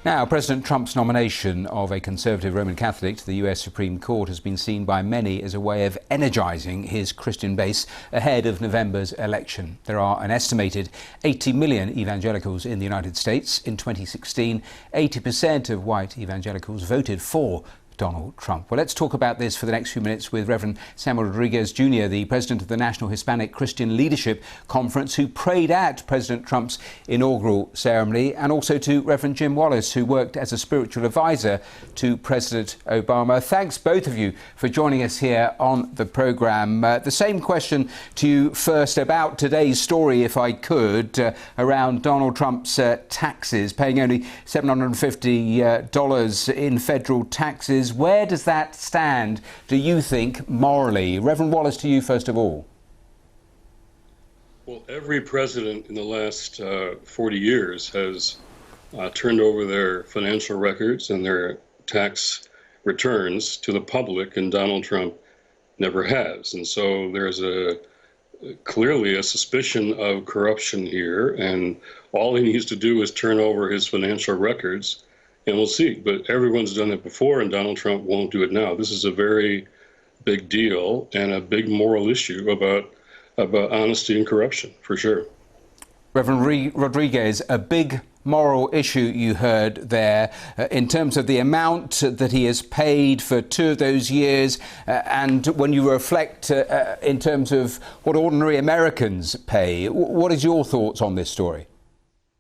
Now, President Trump's nomination of a conservative Roman Catholic to the US Supreme Court has been seen by many as a way of energising his Christian base ahead of November's election. There are an estimated 80 million evangelicals in the United States. In 2016, 80% of white evangelicals voted for Donald Trump. Well, let's talk about this for the next few minutes with Reverend Samuel Rodriguez Jr., the president of the National Hispanic Christian Leadership Conference, who prayed at President Trump's inaugural ceremony, and also to Reverend Jim Wallace, who worked as a spiritual advisor to President Obama. Thanks, both of you, for joining us here on the programme. The same question to you first about today's story, if I could, around Donald Trump's taxes, paying only $750 in federal taxes. Where does that stand, do you think, morally? Reverend Wallace, to you first of all. Well, every president in the last 40 years has turned over their financial records and their tax returns to the public, and Donald Trump never has. And so there's clearly a suspicion of corruption here, and all he needs to do is turn over his financial records, and we'll see. But everyone's done it before, and Donald Trump won't do it now. This is a very big deal and a big moral issue about honesty and corruption, for sure. Reverend Rodriguez, a big moral issue you heard there in terms of the amount that he has paid for 2 of those years, and when you reflect in terms of what ordinary Americans pay. What is your thoughts on this story?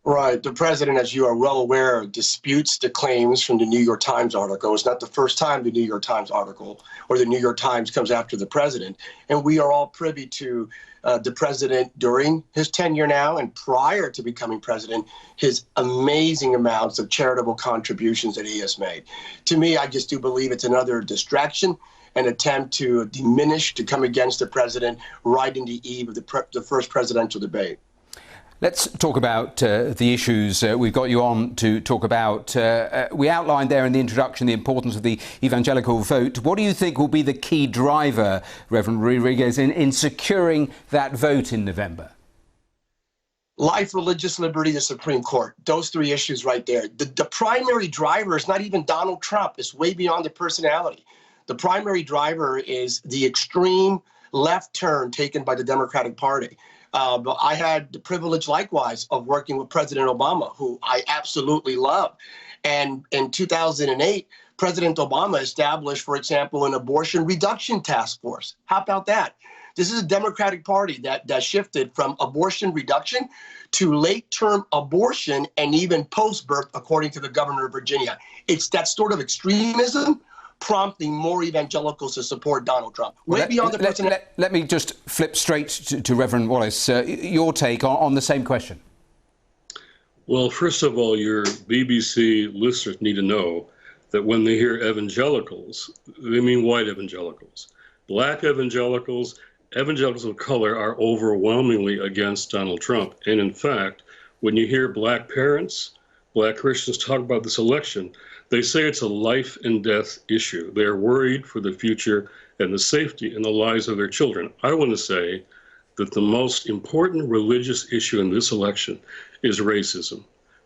Right. The president, as you are well aware, disputes the claims from the New York Times article. It's not the first time the New York Times article or the New York Times comes after the president. And we are all privy to the president during his tenure now and prior to becoming president, his amazing amounts of charitable contributions that he has made. To me, I just do believe it's another distraction, an attempt to diminish, to come against the president right in the eve of the first presidential debate. Let's talk about the issues we've got you on to talk about. We outlined there in the introduction the importance of the evangelical vote. What do you think will be the key driver, Reverend Rodriguez, in securing that vote in November? Life, religious liberty, the Supreme Court. Those three issues right there. The primary driver is not even Donald Trump. It's way beyond the personality. The primary driver is the extreme left turn taken by the Democratic Party. But I had the privilege, likewise, of working with President Obama, who I absolutely love. And in 2008, President Obama established, for example, an abortion reduction task force. How about that? This is a Democratic Party that shifted from abortion reduction to late-term abortion and even post-birth, according to the governor of Virginia. It's that sort of extremism prompting more evangelicals to support Donald Trump. Let me just flip straight to Reverend Wallace. Your take on the same question. Well, first of all, your BBC listeners need to know that when they hear evangelicals, they mean white evangelicals. Black evangelicals, evangelicals of color are overwhelmingly against Donald Trump. And in fact, when you hear black parents, black Christians talk about this election, they say it's a life and death issue. They're worried for the future and the safety and the lives of their children. I want to say that the most important religious issue in this election is racism.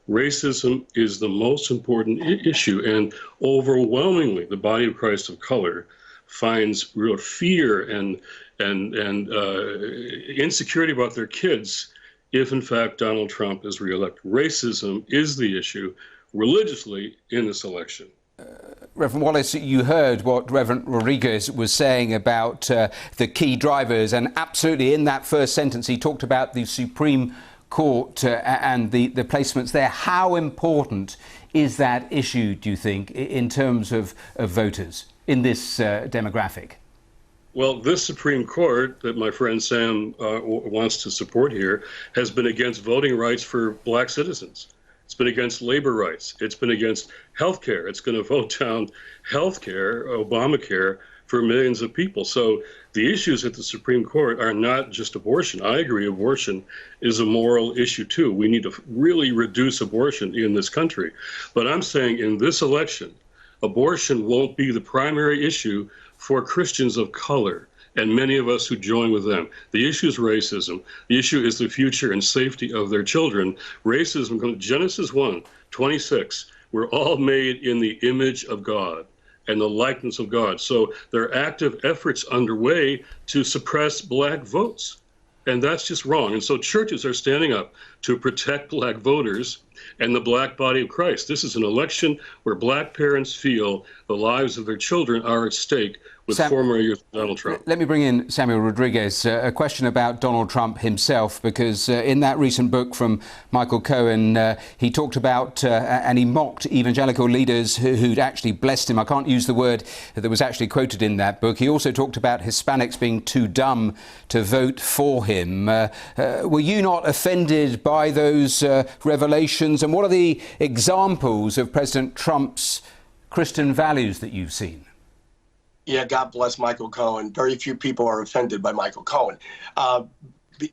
Racism is the most important issue, and overwhelmingly the body of Christ of color finds real fear and insecurity about their kids if in fact Donald Trump is reelected. Racism is the issue religiously in this election. Reverend Wallace, you heard what Reverend Rodriguez was saying about the key drivers, and absolutely in that first sentence he talked about the Supreme Court and the placements there. How important is that issue, do you think, in terms of voters in this demographic? Well, this Supreme Court that my friend Sam wants to support here has been against voting rights for black citizens. It's been against labor rights. It's been against health care. It's going to vote down health care, Obamacare, for millions of people. So the issues at the Supreme Court are not just abortion. I agree abortion is a moral issue, too. We need to really reduce abortion in this country. But I'm saying in this election, abortion won't be the primary issue for Christians of color and many of us who join with them. The issue is racism. The issue is the future and safety of their children. Racism, Genesis 1:26, we're all made in the image of God and the likeness of God. So there are active efforts underway to suppress black votes. And that's just wrong. And so churches are standing up to protect black voters and the black body of Christ. This is an election where black parents feel the lives of their children are at stake with former years Donald Trump. Let me bring in Samuel Rodriguez. A question about Donald Trump himself, because in that recent book from Michael Cohen, he talked about and he mocked evangelical leaders who'd actually blessed him. I can't use the word that was actually quoted in that book. He also talked about Hispanics being too dumb to vote for him. Were you not offended by those revelations? And what are the examples of President Trump's Christian values that you've seen? Yeah, God bless Michael Cohen. Very few people are offended by Michael Cohen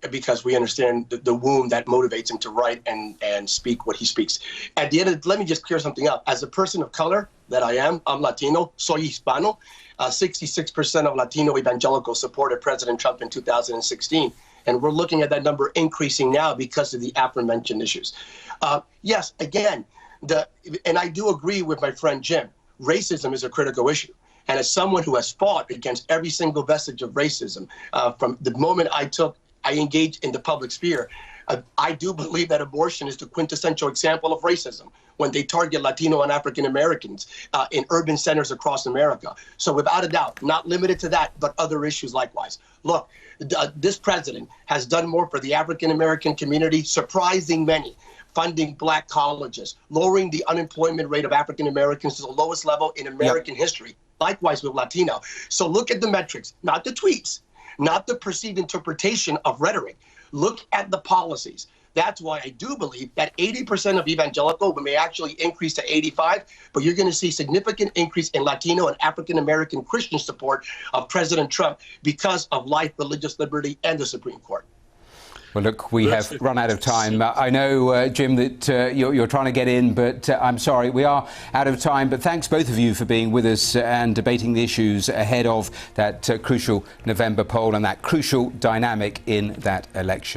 because we understand the wound that motivates him to write and speak what he speaks. At the end of let me just clear something up. As a person of color that I am, I'm Latino, soy hispano. 66% of Latino evangelicals supported President Trump in 2016. And we're looking at that number increasing now because of the aforementioned issues. Yes, again, and I do agree with my friend Jim, racism is a critical issue. And as someone who has fought against every single vestige of racism, from the moment I engaged in the public sphere, I do believe that abortion is the quintessential example of racism when they target Latino and African Americans in urban centers across America. So without a doubt, not limited to that, but other issues likewise. Look, this president has done more for the African American community, surprising many. Funding black colleges, lowering the unemployment rate of African Americans to the lowest level in American history. Likewise with Latino. So look at the metrics, not the tweets, not the perceived interpretation of rhetoric. Look at the policies. That's why I do believe that 80% of evangelical may actually increase to 85, but you're going to see significant increase in Latino and African American Christian support of President Trump because of life, religious liberty, and the Supreme Court. Well, look, we have run out of time. I know, Jim, that you're trying to get in, but I'm sorry, we are out of time. But thanks both of you for being with us and debating the issues ahead of that crucial November poll and that crucial dynamic in that election.